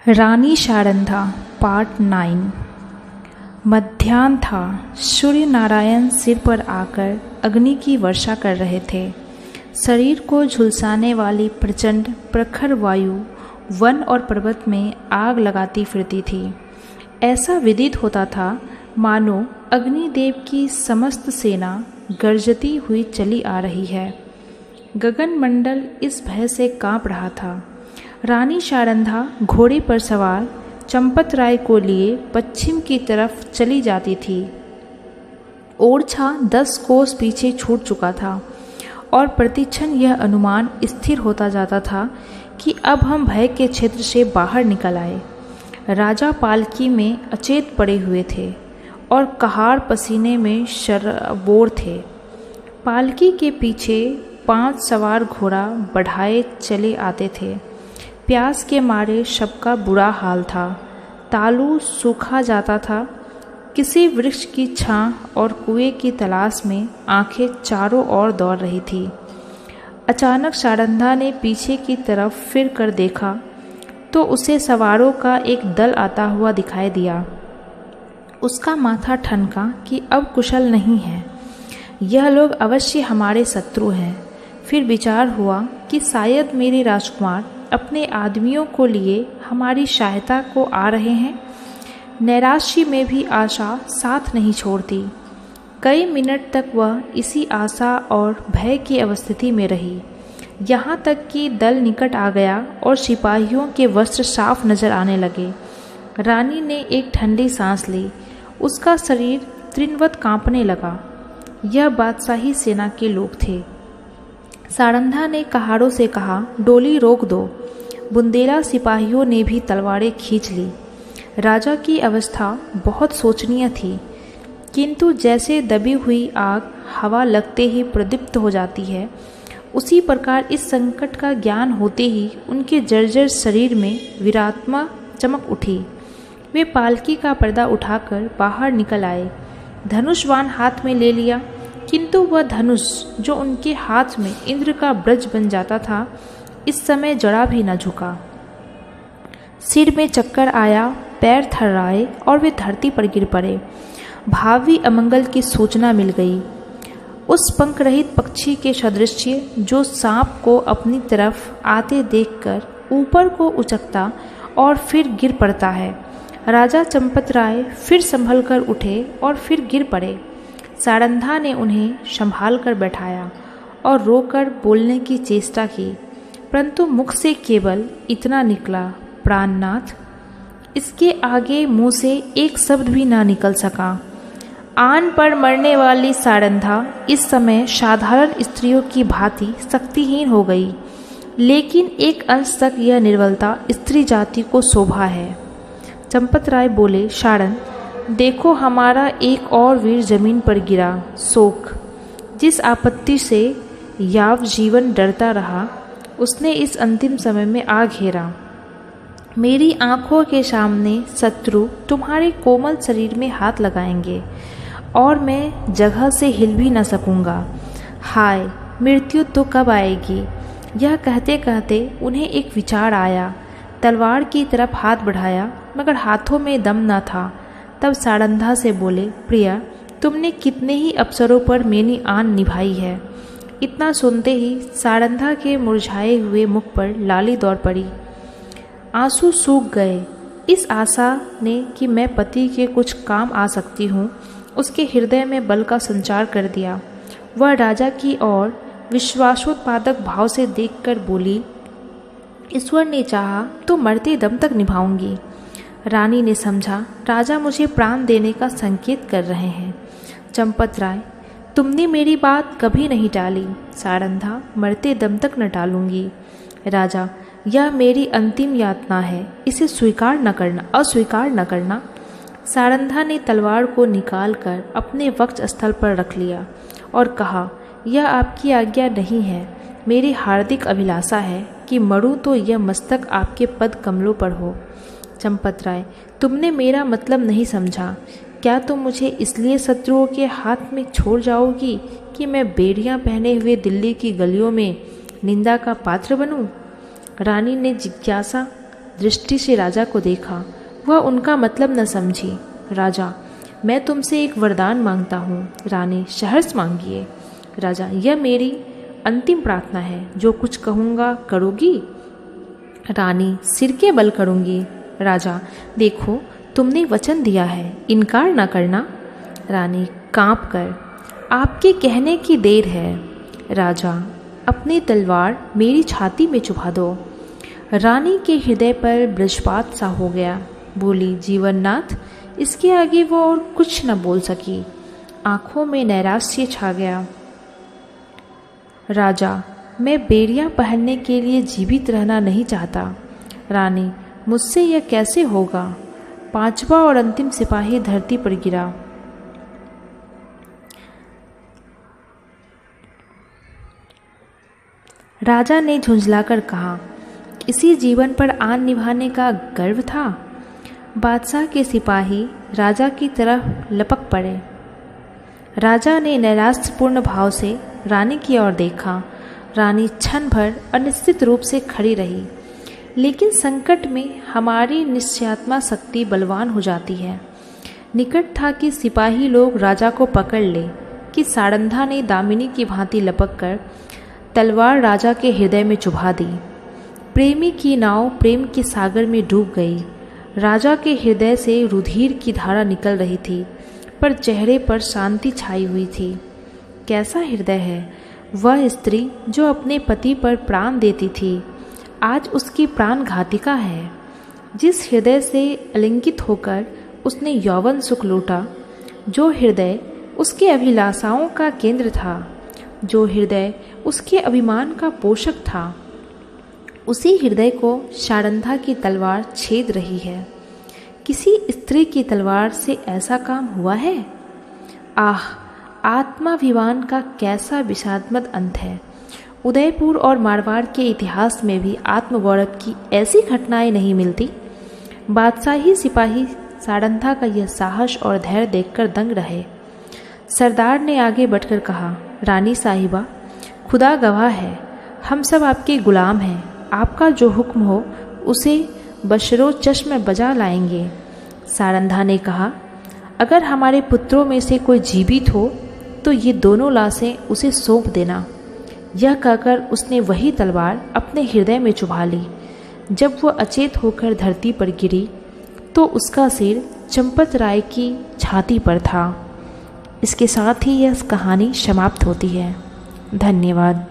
रानी शारंधा part 9। मध्याह्न था। सूर्य नारायण सिर पर आकर अग्नि की वर्षा कर रहे थे। शरीर को झुलसाने वाली प्रचंड प्रखर वायु वन और पर्वत में आग लगाती फिरती थी। ऐसा विदित होता था मानो अग्निदेव की समस्त सेना गर्जती हुई चली आ रही है। गगन मंडल इस भय से कांप रहा था। रानी शारंधा घोड़े पर सवार चंपत राय को लिए पश्चिम की तरफ चली जाती थी। ओरछा 10 कोस पीछे छूट चुका था और प्रतिक्षण यह अनुमान स्थिर होता जाता था कि अब हम भय के क्षेत्र से बाहर निकल आए। राजा पालकी में अचेत पड़े हुए थे और कहार पसीने में शरबोर थे। पालकी के पीछे 5 सवार घोड़ा बढ़ाए चले आते थे। प्यास के मारे सबका बुरा हाल था। तालू सूखा जाता था। किसी वृक्ष की छां और कुएं की तलाश में आंखें चारों ओर दौड़ रही थी। अचानक शारंधा ने पीछे की तरफ फिर कर देखा तो उसे सवारों का एक दल आता हुआ दिखाई दिया। उसका माथा ठनका कि अब कुशल नहीं है, यह लोग अवश्य हमारे शत्रु हैं। फिर विचार हुआ कि शायद मेरे राजकुमार अपने आदमियों को लिए हमारी सहायता को आ रहे हैं। नैराश्य में भी आशा साथ नहीं छोड़ती। कई मिनट तक वह इसी आशा और भय की अवस्थिति में रही, यहाँ तक कि दल निकट आ गया और सिपाहियों के वस्त्र साफ नजर आने लगे। रानी ने एक ठंडी सांस ली। उसका शरीर तृणवत कांपने लगा। यह बादशाही सेना के लोग थे। शारंधा ने कहारों से कहा, डोली रोक दो। बुंदेला सिपाहियों ने भी तलवारें खींच ली। राजा की अवस्था बहुत शोचनीय थी, किंतु जैसे दबी हुई आग हवा लगते ही प्रदीप्त हो जाती है, उसी प्रकार इस संकट का ज्ञान होते ही उनके जर्जर शरीर में वीरात्मा चमक उठी। वे पालकी का पर्दा उठाकर बाहर निकल आए। धनुषबाण हाथ में ले लिया, किंतु वह धनुष जो उनके हाथ में इंद्र का ब्रज बन जाता था, इस समय जरा भी न झुका। सिर में चक्कर आया, पैर थर्राए और वे धरती पर गिर पड़े। भावी अमंगल की सूचना मिल गई। उस पंख रहित पक्षी के सदृश जो सांप को अपनी तरफ आते देखकर ऊपर को उचकता और फिर गिर पड़ता है। राजा चंपत राय फिर संभल कर उठे और फिर गिर पड़े। शारंधा ने उन्हें संभाल कर बैठाया और रोकर बोलने की चेष्टा की, परंतु मुख से केवल इतना निकला, प्राणनाथ। इसके आगे मुंह से एक शब्द भी ना निकल सका। आन पर मरने वाली शारंधा इस समय साधारण स्त्रियों की भांति शक्तिहीन हो गई, लेकिन एक अंश तक यह निर्बलता स्त्री जाति को शोभा है। चंपत राय बोले, शारन, देखो हमारा एक और वीर जमीन पर गिरा। शोक, जिस आपत्ति से याव जीवन डरता रहा, उसने इस अंतिम समय में आ घेरा। मेरी आंखों के सामने शत्रु तुम्हारे कोमल शरीर में हाथ लगाएंगे और मैं जगह से हिल भी न सकूंगा। हाय, मृत्यु तो कब आएगी। यह कहते कहते उन्हें एक विचार आया। तलवार की तरफ हाथ बढ़ाया, मगर हाथों में दम न था। तब शारंधा से बोले, प्रिया, तुमने कितने ही अवसरों पर मेरी आन निभाई है। इतना सुनते ही शारंधा के मुरझाए हुए मुख पर लाली दौड़ पड़ी। आंसू सूख गए। इस आशा ने कि मैं पति के कुछ काम आ सकती हूँ, उसके हृदय में बल का संचार कर दिया। वह राजा की ओर विश्वासोत्पादक भाव से देखकर बोली, ईश्वर ने चाहा तो मरते दम तक निभाऊंगी। रानी ने समझा, राजा मुझे प्राण देने का संकेत कर रहे हैं। चंपत राय, तुमने मेरी बात कभी नहीं टाली। शारंधा, मरते दम तक न टालूंगी। राजा, यह मेरी अंतिम यातना है, इसे स्वीकार न करना, अस्वीकार न करना। शारंधा ने तलवार को निकालकर अपने वक्ष स्थल पर रख लिया और कहा, यह आपकी आज्ञा नहीं है। मेरी हार्दिक अभिलाषा है कि मरूं तो यह मस्तक आपके पद कमलों पर हो। चंपत राय, तुमने मेरा मतलब नहीं समझा। क्या तुम मुझे इसलिए शत्रुओं के हाथ में छोड़ जाओगी कि मैं बेड़ियां पहने हुए दिल्ली की गलियों में निंदा का पात्र बनूं? रानी ने जिज्ञासा दृष्टि से राजा को देखा। वह उनका मतलब न समझी। राजा, मैं तुमसे एक वरदान मांगता हूँ। रानी, सहर्ष मांगिए। राजा, यह मेरी अंतिम प्रार्थना है। जो कुछ कहूँगा करोगी? रानी, सिर के बल करूँगी। राजा, देखो तुमने वचन दिया है, इनकार ना करना। रानी काँप कर, आपके कहने की देर है। राजा, अपनी तलवार मेरी छाती में चुभा दो। रानी के हृदय पर वज्रपात सा हो गया। बोली, जीवननाथ, इसके आगे वो और कुछ न बोल सकी। आंखों में नैराश्य छा गया। राजा, मैं बेड़ियाँ पहनने के लिए जीवित रहना नहीं चाहता। रानी, मुझसे यह कैसे होगा? पांचवा और अंतिम सिपाही धरती पर गिरा। राजा ने झुंझलाकर कहा, इसी जीवन पर आन निभाने का गर्व था। बादशाह के सिपाही राजा की तरफ लपक पड़े। राजा ने नैराश्यपूर्ण भाव से रानी की ओर देखा। रानी क्षण भर अनिश्चित रूप से खड़ी रही। लेकिन संकट में हमारी निश्चयात्मा शक्ति बलवान हो जाती है। निकट था कि सिपाही लोग राजा को पकड़ ले कि सारंधा ने दामिनी की भांति लपक कर तलवार राजा के हृदय में चुभा दी। प्रेमी की नाव प्रेम के सागर में डूब गई। राजा के हृदय से रुधिर की धारा निकल रही थी, पर चेहरे पर शांति छाई हुई थी। कैसा हृदय है वह स्त्री जो अपने पति पर प्राण देती थी, आज उसकी प्राण घातिका है। जिस हृदय से आलिंगित होकर उसने यौवन सुख लूटा, जो हृदय उसके अभिलाषाओं का केंद्र था, जो हृदय उसके अभिमान का पोषक था, उसी हृदय को सारंधा की तलवार छेद रही है। किसी स्त्री की तलवार से ऐसा काम हुआ है? आह, आत्माभिमान का कैसा विषादमय अंत है। उदयपुर और मारवाड़ के इतिहास में भी आत्मगौरव की ऐसी घटनाएं नहीं मिलती। बादशाही सिपाही सारंधा का यह साहस और धैर्य देखकर दंग रहे। सरदार ने आगे बढ़कर कहा, रानी साहिबा, खुदा गवाह है, हम सब आपके गुलाम हैं। आपका जो हुक्म हो उसे बशरो चश्म बजा लाएंगे। सारंधा ने कहा, अगर हमारे पुत्रों में से कोई जीवित हो तो ये दोनों लाशें उसे सौंप देना। यह कहकर उसने वही तलवार अपने हृदय में चुभा ली। जब वह अचेत होकर धरती पर गिरी तो उसका सिर चंपत राय की छाती पर था। इसके साथ ही यह कहानी समाप्त होती है। धन्यवाद।